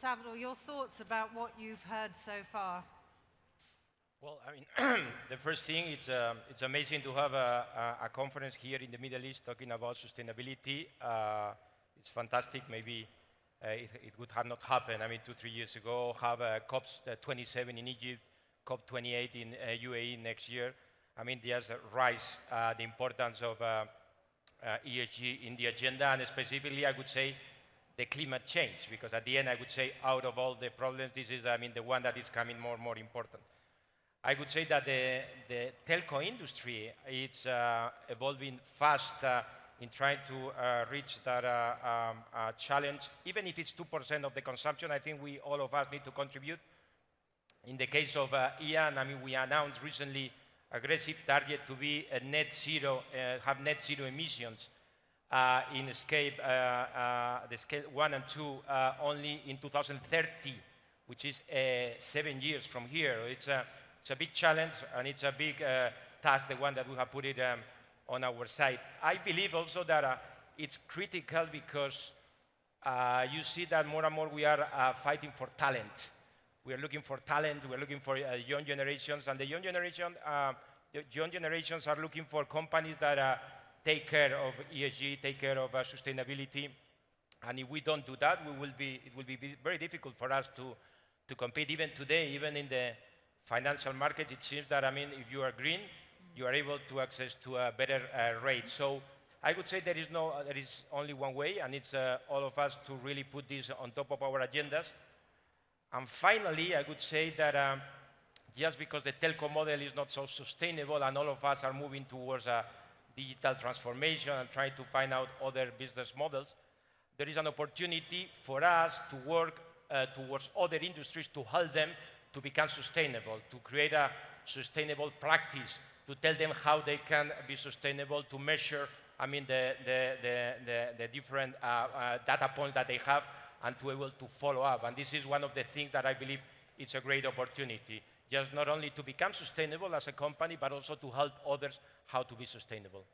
Salvador, your thoughts about what you've heard so far? Well, I mean, the first thing, it's amazing to have a conference here in the Middle East talking about sustainability. It's fantastic. Maybe it would have not happened. I mean, 2-3 years ago, have COP27 in Egypt, COP28 in UAE next year. I mean, just rise the importance of ESG in the agenda, and specifically, I would say, the climate change, because at the end, I would say, out of all the problems, this is, I mean, the one that is coming more and more important. I would say that the telco industry is evolving fast in trying to reach that challenge. Even if it's 2% of the consumption, I think all of us need to contribute. In the case of IAN, I mean, we announced recently aggressive target to be a net zero, have net zero emissions in the scale 1 and 2 only in 2030, which is 7 years from here. It's a big challenge, and it's a big task, the one that we have put it on our side. I believe also that it's critical because you see that more and more we are fighting for talent. We are looking for talent, we are looking for young generations, and the young generations are looking for companies that take care of ESG, take care of sustainability. And if we don't do that, it will be very difficult for us to compete. Even today, even in the financial market, it seems that, I mean, if you are green, you are able to access to a better rate. So I would say there is only one way, and it's all of us to really put this on top of our agendas. And finally, I would say that just because the telco model is not so sustainable and all of us are moving towards a digital transformation and trying to find out other business models, there is an opportunity for us to work towards other industries to help them to become sustainable, to create a sustainable practice, to tell them how they can be sustainable, to measure, I mean, the different data points that they have, and to be able to follow up. And this is one of the things that I believe it's a great opportunity, just not only to become sustainable as a company, but also to help others how to be sustainable.